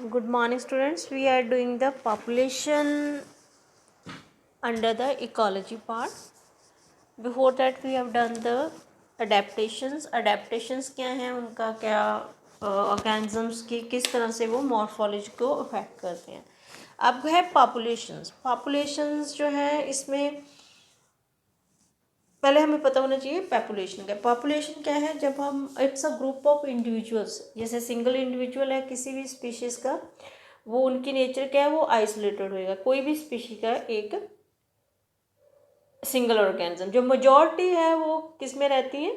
Good morning, students. We are doing the population under the ecology part. Before that, we have done the adaptations. Adaptations क्या हैं, उनका क्या organisms की किस तरह से वो morphology को affect करते हैं. अब है populations. Populations जो है इसमें पहले हमें पता होना चाहिए पॉपुलेशन क्या. पॉपुलेशन क्या है, जब हम it's a group of individuals. जैसे सिंगल इंडिविजुअल है किसी भी स्पीशीज का, वो उनकी नेचर क्या है, वो आइसोलेटेड होएगा. कोई भी स्पीशी का एक सिंगल ऑर्गेनिज्म. जो मेजॉरिटी है वो किस में रहती है,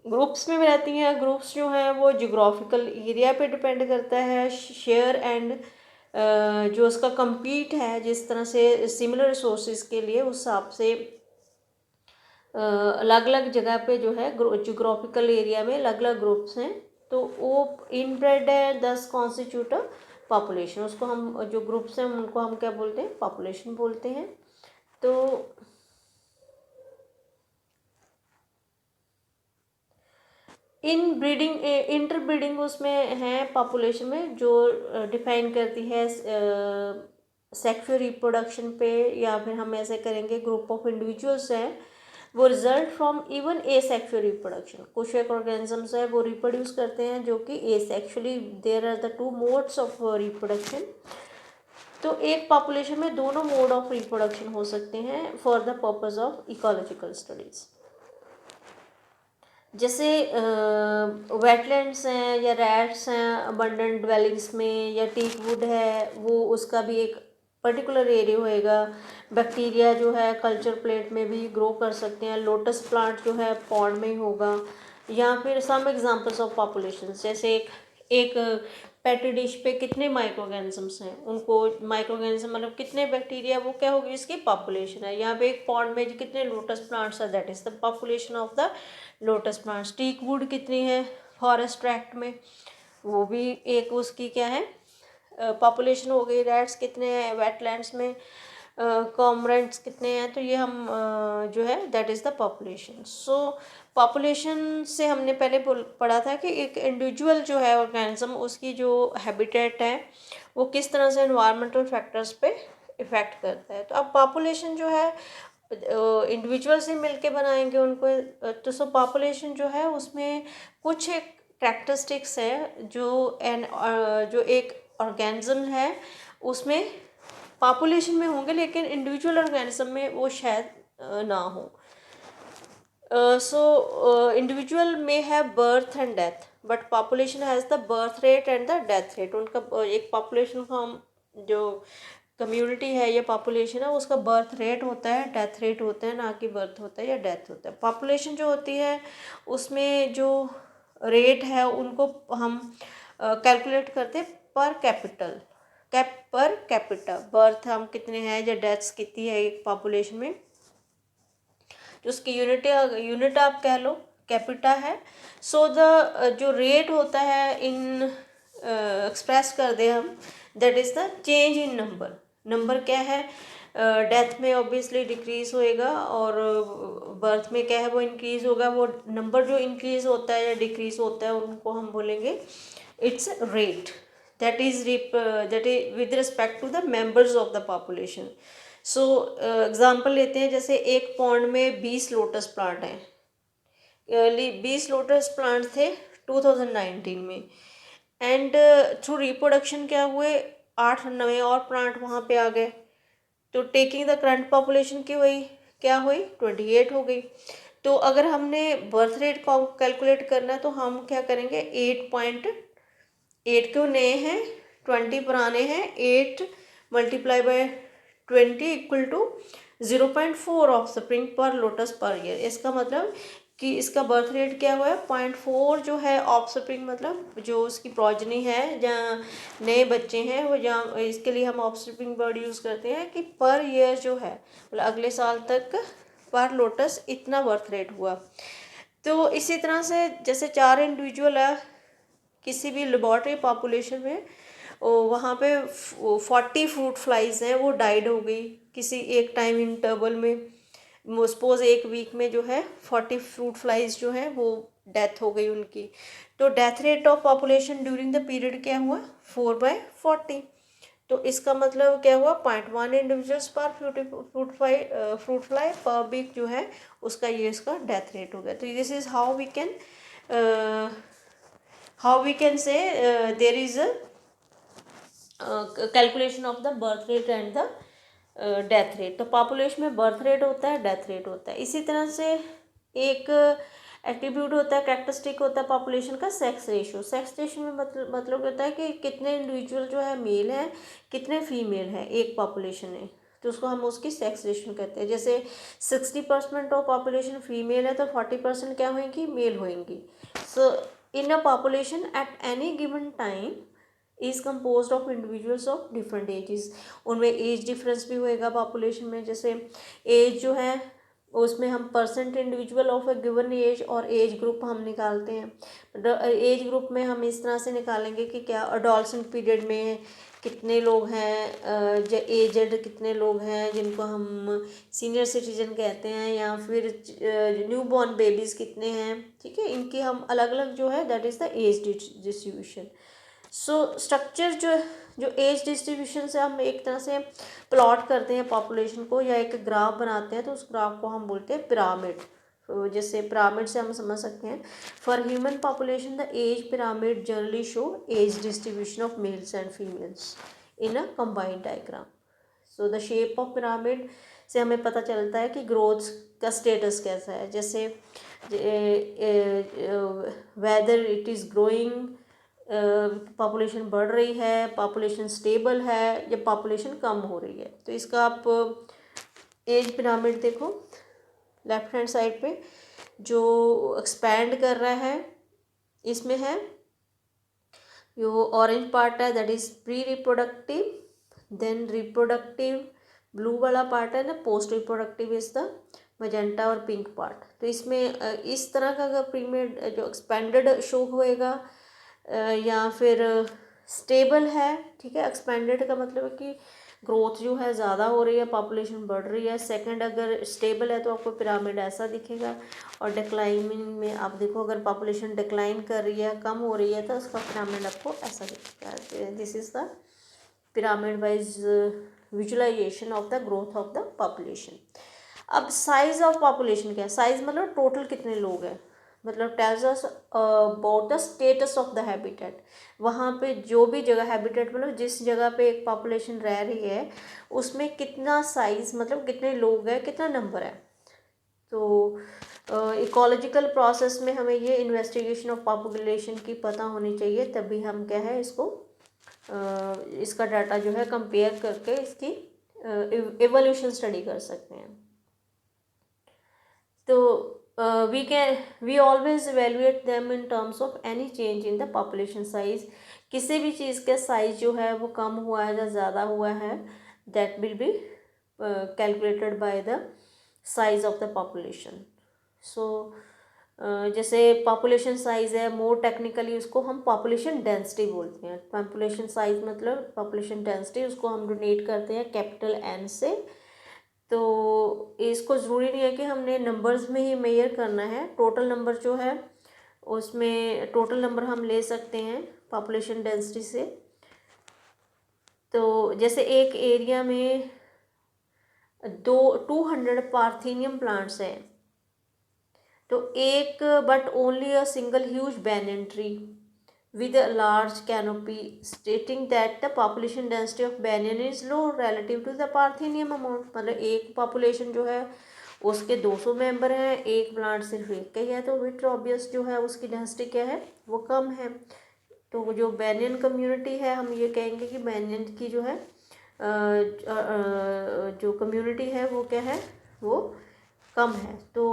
ग्रुप्स में रहती हैं. ग्रुप्स जो हैं वो जियोग्राफिकल एरिया पे डिपेंड करता है. शेयर एंड जो उसका कम्पीट है जिस तरह से सिमिलर रिसोर्सेज के लिए, उस हिसाब से अलग अलग जगह पे जो है जियोग्राफिकल एरिया में अलग अलग ग्रुप्स हैं. तो वो इनब्रेड है, दस कॉन्स्टिट्यूट अ पॉपुलेशन. उसको हम जो ग्रुप्स हैं उनको हम क्या बोलते हैं, पॉपुलेशन बोलते हैं. तो इन ब्रीडिंग इंटर ब्रीडिंग उसमें है पॉपुलेशन में, जो डिफाइन करती है सेक्सुअल रिप्रोडक्शन पे, या फिर हम ऐसे करेंगे ग्रुप ऑफ इंडिविजुअल्स हैं वो result from even a sexual reproduction. कुछ एक ऑर्गेनिजम्स है वो रिप्रोड्यूस करते हैं जो कि asexually, there are the two modes of reproduction. तो एक पॉपुलेशन में दोनों मोड ऑफ रिप्रोडक्शन हो सकते हैं for the purpose of ecological studies. जैसे वेटलैंड्स हैं या रैट्स हैं अबंडेंट ड्वेलिंग्स में, या टीक वुड है वो उसका भी एक पर्टिकुलर एरिया होएगा. बैक्टीरिया जो है कल्चर प्लेट में भी ग्रो कर सकते हैं. लोटस प्लांट जो है पॉन्ड में ही होगा. या फिर सम एग्जांपल्स ऑफ पॉपुलेशन, जैसे एक पेटी डिश पे कितने माइक्रो ऑर्गेनिजम्स हैं, उनको माइक्रो ऑर्गेनिज्म मतलब कितने बैक्टीरिया, वो क्या होगी, इसकी पॉपुलेशन है. यहाँ पे एक पॉन्ड में कितने लोटस प्लांट्स है, that is the population of the lotus plants. Teak wood कितनी है फॉरेस्ट ट्रैक्ट में, वो भी एक उसकी क्या है पॉपुलेशन हो गई. रैट्स कितने हैं वेटलैंड्स में, कॉमरेंट्स कितने हैं. तो ये हम जो है that is the population. So population से हमने पहले पढ़ा था कि एक इंडिविजुअल जो है ऑर्गेनिज्म, उसकी जो हैबिटेट है वो किस तरह से एनवायरमेंटल फैक्टर्स पे इफ़ेक्ट करता है. तो अब पॉपुलेशन जो है इंडिविजुअल से मिलके बनाएंगे उनको. तो सो पॉपुलेशन जो है उसमें कुछ एक कैरेक्टरिस्टिक्स है जो एक ऑर्गेनिज्म है उसमें पॉपुलेशन में होंगे, लेकिन इंडिविजुअल ऑर्गेनिज्म में वो शायद ना हो. सो इंडिविजुअल में है birth and death, but population has the birth rate and the death rate. उनका एक पॉपुलेशन को हम जो कम्युनिटी है या पॉपुलेशन है उसका बर्थ रेट होता है, डेथ रेट होता है, ना कि बर्थ होता है या डेथ होता है. पॉपुलेशन जो होती है उसमें जो रेट है उनको हम कैलकुलेट करते हैं पर कैपिटल पर कैपिटा. बर्थ हम कितने हैं या डेथ्स कितनी है एक पॉपुलेशन में, जो उसकी यूनिट आप कह लो कैपिटा है. सो द जो रेट होता है इन एक्सप्रेस कर दे हम, that is the change in number. Number क्या है, डेथ में ऑब्वियसली डिक्रीज होएगा, और बर्थ में क्या है वो इंक्रीज होगा. वो नंबर जो इंक्रीज होता है या डिक्रीज होता है उनको हम बोलेंगे it's rate. that is with respect to the members of the population. So example लेते हैं, जैसे एक पॉन्ड में 20 लोटस प्लांट हैं. 20 लोटस प्लांट थे 2019 में, एंड थ्रू रिप्रोडक्शन क्या हुए 8 नए और प्लांट वहाँ पे आ गए. तो टेकिंग द करंट पॉपुलेशन की हुई क्या हुई 28 हो गई. तो अगर हमने बर्थ रेट कैलकुलेट करना है तो हम क्या करेंगे, 8 क्यों नए हैं, 20 पुराने हैं, 8 multiply by 20 equal to 0.4 offspring per lotus per year. इसका मतलब कि इसका बर्थ रेट क्या हुआ है 0.4 जो है ऑफ स्प्रिंग, मतलब जो उसकी प्रोजनी है जहाँ नए बच्चे हैं वो, जहाँ इसके लिए हम ऑफ स्प्रिंग वर्ड यूज़ करते हैं कि पर ईयर जो है मतलब अगले साल तक पर लोटस इतना बर्थ रेट हुआ. तो इसी तरह से जैसे 4 इंडिविजुअल है किसी भी लेबॉर्ट्री पॉपुलेशन में, वहाँ पे 40 फ्रूट फ्लाइज हैं वो डाइड हो गई किसी एक टाइम इंटरवल में. सपोज एक वीक में जो है 40 फ्रूट फ्लाइज जो हैं वो डेथ हो गई उनकी। तो death rate of population during the period क्या हुआ, 4/40। तो इसका मतलब क्या हुआ, 0.1 इंडिविजुअल्स पर फ्रूट फ्लाई पर वीक जो है उसका ये इसका डेथ रेट हो गया। तो this is how we can say there is a calculation of the birth rate and the death rate. तो पॉपुलेशन में बर्थ रेट होता है, डेथ रेट होता है। इसी तरह से एक एट्रीब्यूट होता है, कैरेक्टरिस्टिक होता है पॉपुलेशन का, सेक्स रेशियो। सेक्स रेशियो में मतलब होता है कि कितने इंडिविजुअल जो है मेल हैं, कितने फीमेल हैं एक पॉपुलेशन में, तो उसको हम उसकी सेक्स रेशियो कहते हैं। जैसे 60% ऑफ पॉपुलेशन फीमेल है तो 40% क्या होंगी, मेल होंगी। So in a population at any given time is compose of individuals of different ages. उनमें एज डिफरेंस भी होएगा पॉपुलेशन में। जैसे एज जो है उसमें हम percent individual of a given age और एज ग्रुप हम निकालते हैं। एज ग्रुप में हम इस तरह से निकालेंगे कि क्या अडोलसेंट पीरियड में कितने लोग हैं, एजड कितने लोग हैं जिनको हम सीनियर सिटीजन कहते हैं, या फिर न्यू बॉर्न बेबीज़ कितने हैं, ठीक है। इनकी हम अलग अलग जो है that is the age distribution. So structure जो एज डिस्ट्रीब्यूशन से हम एक तरह से प्लॉट करते हैं पॉपुलेशन को, या एक ग्राफ बनाते हैं, तो उस ग्राफ को हम बोलते हैं पिरामिड। तो जैसे पिरामिड से हम समझ सकते हैं, for human population the age pyramid generally show age distribution of males and females in a combined diagram. So the shape of pyramid से हमें पता चलता है कि ग्रोथ का स्टेटस कैसा है। जैसे whether it is growing, population बढ़ रही है, पॉपुलेशन स्टेबल है, या पॉपुलेशन कम हो रही है। तो इसका आप एज पिरामिड देखो लेफ्ट हैंड साइड पे, जो एक्सपैंड कर रहा है इसमें है जो ऑरेंज पार्ट है that is pre reproductive, then reproductive blue वाला पार्ट है ना, post reproductive is the magenta और पिंक पार्ट। तो इसमें इस तरह का अगर पिरामिड जो एक्सपेंडेड शो होएगा या फिर स्टेबल है, ठीक है। एक्सपेंडेड का मतलब है कि ग्रोथ जो है ज़्यादा हो रही है, पॉपुलेशन बढ़ रही है। सेकंड अगर स्टेबल है तो आपको पिरामिड ऐसा दिखेगा। और डिक्लाइनिंग में आप देखो अगर पॉपुलेशन डिक्लाइन कर रही है, कम हो रही है, तो उसका पिरामिड आपको ऐसा दिखेगा। This is the pyramid wise visualization of the growth of the population. अब साइज ऑफ पॉपुलेशन क्या है, साइज मतलब टोटल कितने लोग हैं, मतलब tells us about the status of the habitat. वहाँ पे जो भी जगह हैबिटेट मतलब जिस जगह पे एक पॉपुलेशन रह रही है उसमें कितना साइज मतलब कितने लोग हैं, कितना नंबर है। तो इकोलॉजिकल प्रोसेस में हमें ये इन्वेस्टिगेशन ऑफ पॉपुलेशन की पता होनी चाहिए, तभी हम क्या है इसको इसका डाटा जो है कंपेयर करके इसकी एवोल्यूशन स्टडी कर सकते हैं। तो we always evaluate them in terms of any change in the population size। किसी भी चीज़ का साइज जो है वो कम हुआ है या ज़्यादा हुआ है, that will be calculated by the size of the population। so जैसे पॉपुलेशन साइज है, मोर टेक्निकली उसको हम पॉपुलेशन डेंसिटी बोलते हैं। पॉपुलेशन साइज मतलब पॉपुलेशन डेंसिटी, उसको हम डोनेट करते हैं कैपिटल एन से। तो इसको ज़रूरी नहीं है कि हमने नंबर्स में ही मेजर करना है, टोटल नंबर जो है उसमें टोटल नंबर हम ले सकते हैं पॉपुलेशन डेंसिटी से। तो जैसे एक एरिया में 200 पार्थेनियम प्लांट्स हैं, तो एक but only a single huge banyan tree with a large canopy stating that the population density of banyan is low relative to the parthenium amount। मतलब एक पॉपुलेशन जो है उसके 200 मेंबर हैं, एक प्लांट सिर्फ एक का ही है, तो विट ऑब्वियस जो है उसकी डेंसिटी क्या है, वो कम है। तो जो बैनियन कम्युनिटी है, हम ये कहेंगे कि बैनियन की जो है जो कम्युनिटी है वो क्या है, वो कम है। तो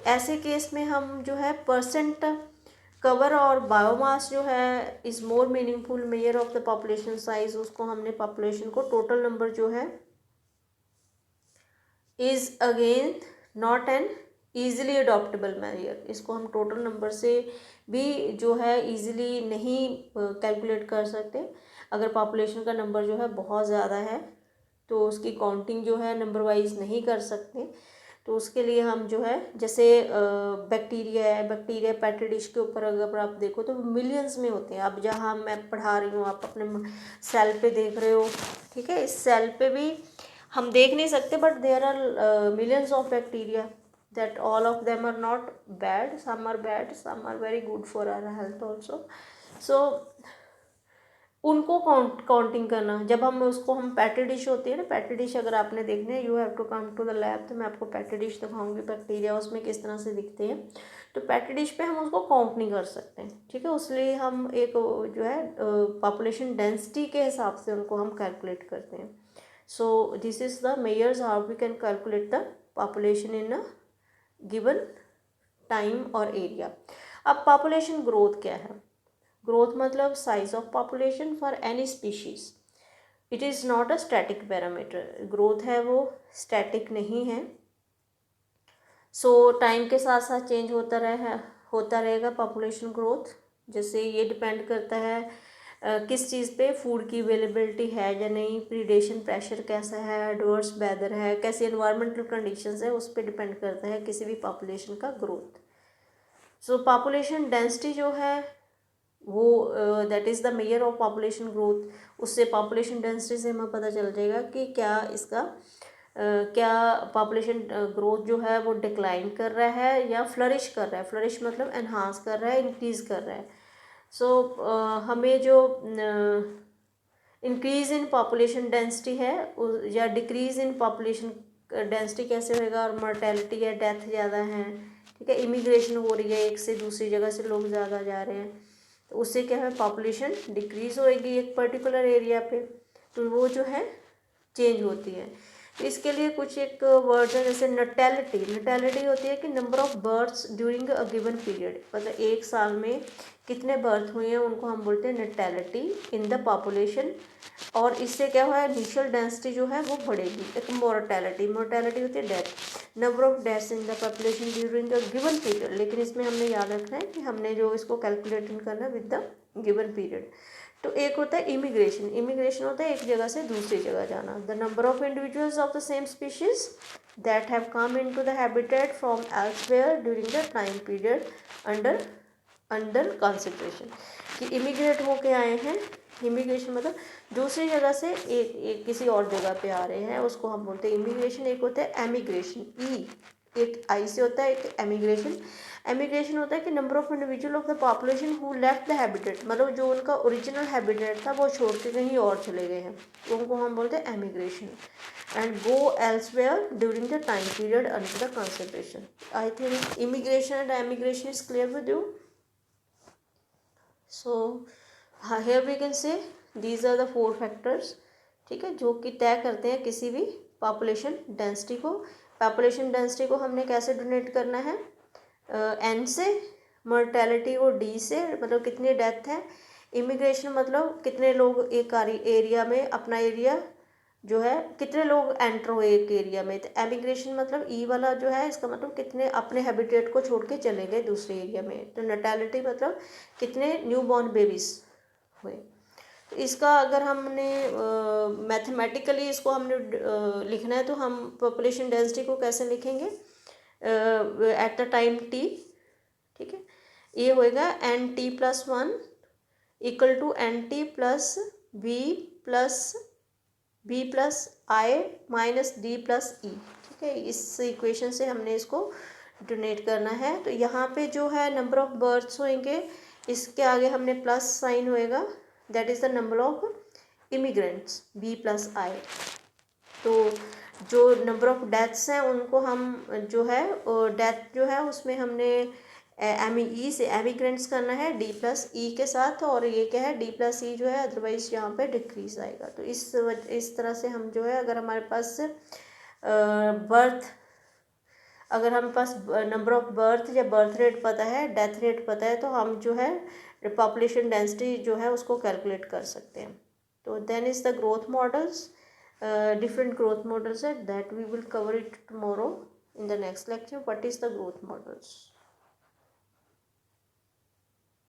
ऐसे केस में हम जो है परसेंट कवर और बायोमास जो है is more meaningful measure of the population size. उसको हमने पॉपुलेशन को टोटल नंबर जो है is again not an easily adoptable measure. इसको हम टोटल नंबर से भी जो है ईजिली नहीं कैलकुलेट कर सकते। अगर पॉपुलेशन का नंबर जो है बहुत ज़्यादा है तो उसकी काउंटिंग जो है नंबर वाइज नहीं कर सकते। तो उसके लिए हम जो है जैसे बैक्टीरिया है, बैक्टीरिया पेट्री डिश के ऊपर अगर आप देखो तो मिलियंस में होते हैं। अब जहाँ मैं पढ़ा रही हूँ, आप अपने सेल पे देख रहे हो, ठीक है, इस सेल पे भी हम देख नहीं सकते, but there are millions of bacteria, that all of them are not bad, some are bad, some are very good for our health also. So उनको काउंटिंग करना, जब हम उसको हम पैटी डिश होती है ना, पैटी डिश अगर आपने देखने you have to come to the lab, तो मैं आपको पैटी डिश दिखाऊंगी, बैक्टीरिया उसमें किस तरह से दिखते हैं। तो पैटी डिश पे हम उसको काउंट नहीं कर सकते हैं, ठीक है, उसलिए हम एक जो है पॉपुलेशन डेंसिटी के हिसाब से उनको हम कैलकुलेट करते हैं। So this is the measures how we can calculate the population in a given time और एरिया। अब पॉपुलेशन ग्रोथ क्या है? ग्रोथ मतलब size of population for any species. It is not a static parameter. Growth है वो static नहीं है। सो time के साथ साथ चेंज होता रहेगा पॉपुलेशन ग्रोथ। जैसे ये डिपेंड करता है किस चीज़ पे, फूड की अवेलेबिलिटी है या नहीं, प्रीडेशन प्रेशर कैसा है, एडवर्स वेदर है, कैसी एनवायरमेंटल कंडीशंस है, उस पर डिपेंड करता है किसी भी पॉपुलेशन का ग्रोथ। सो पॉपुलेशन डेंसिटी जो है वो that is the measure of population growth. उससे पॉपुलेशन डेंसिटी से हमें पता चल जाएगा कि क्या इसका क्या पॉपुलेशन ग्रोथ जो है वो डिक्लाइन कर रहा है या फ्लरिश कर रहा है। फ्लरिश मतलब एनहांस कर रहा है, इंक्रीज़ कर रहा है। सो हमें जो इंक्रीज़ इन पॉपुलेशन डेंसिटी है या डिक्रीज़ इन पॉपुलेशन डेंसिटी कैसे होएगा, और मर्टेलिटी या डेथ ज़्यादा है, ठीक है, इमिग्रेशन हो रही है, एक से दूसरी जगह से लोग ज़्यादा जा रहे हैं, तो उससे क्या है पॉपुलेशन डिक्रीज़ होएगी एक पर्टिकुलर एरिया पे, तो वो जो है चेंज होती है। तो इसके लिए कुछ एक वर्ड है, जैसे नटैलिटी। नटैलिटी होती है कि number of births during a given period, मतलब एक साल में कितने बर्थ हुए हैं उनको हम बोलते हैं नटैलिटी इन द पॉपुलेशन। और इससे क्या हुआ है, इनिशियल डेंसिटी जो है वो बढ़ेगी। एक मोर्टेलिटी, मोर्टेलिटी होती है death, number of deaths in the population during the given period. लेकिन इसमें हमने याद रखना है कि हमने जो इसको कैलकुलेट करना विद द गिवन पीरियड। तो एक होता है इमिग्रेशन। इमिग्रेशन होता है एक जगह से दूसरी जगह जाना। The number of individuals of the same species that have come into the habitat from elsewhere during the time period under consideration, कि इमिग्रेट होके आए हैं। इमिग्रेशन मतलब दूसरी जगह से एक किसी और जगह पे आ रहे हैं, उसको हम बोलते हैं इमिग्रेशन। एक होता है एमिग्रेशन, एक आई से होता है, एक एमिग्रेशन। एमिग्रेशन होता है कि number of individual of the population who left the habitat, मतलब जो उनका ओरिजिनल हैबिटेट था वो छोड़ के कहीं और चले गए हैं, तो उनको हम बोलते हैं emigration. And go elsewhere during the time period under the consideration. I think immigration and emigration is clear with you. So here we can say these are the 4 factors, ठीक है, जो कि तय करते हैं किसी भी पॉपुलेशन डेंसिटी को। पॉपुलेशन डेंसिटी को हमने कैसे डोनेट करना है, एन से, मर्टेलिटी को डी से, मतलब कितनी डेथ है, इमिग्रेशन मतलब कितने लोग एक एरिया में, अपना एरिया जो है कितने लोग एंटर हुए एक एरिया में, तो एमिग्रेशन मतलब ई वाला जो है इसका मतलब कितने अपने हैबिटेट को छोड़ के चले गए दूसरे एरिया में। तो नटैलिटी मतलब कितने न्यू बॉर्न बेबीज हुए। तो इसका अगर हमने मैथमेटिकली इसको हमने लिखना है, तो हम पॉपुलेशन डेंसिटी को कैसे लिखेंगे, एट द टाइम टी, ठीक है, ये होएगा N T plus 1 equal to N T plus B plus I minus D plus E, ठीक है। इस इक्वेशन से हमने इसको डोनेट करना है। तो यहाँ पे जो है नंबर ऑफ बर्थ्स होंगे, इसके आगे हमने प्लस साइन होएगा, that is the number of immigrants B plus I. तो जो नंबर ऑफ डेथ्स हैं उनको हम जो है डेथ जो है उसमें हमने ई से एमिग्रेंट्स करना है डी प्लस ई के साथ, और ये क्या है डी प्लस ई जो है, अदरवाइज यहाँ पे डिक्रीज आएगा। तो इस तरह से हम जो है, अगर हमारे पास बर्थ, अगर हमारे पास नंबर ऑफ बर्थ या बर्थ रेट पता है, डेथ रेट पता है, तो हम जो है पॉपुलेशन डेंसिटी जो है उसको कैलकुलेट कर सकते हैं। तो then is the growth models, different growth models that we will cover it tomorrow in the next lecture. What is the growth models?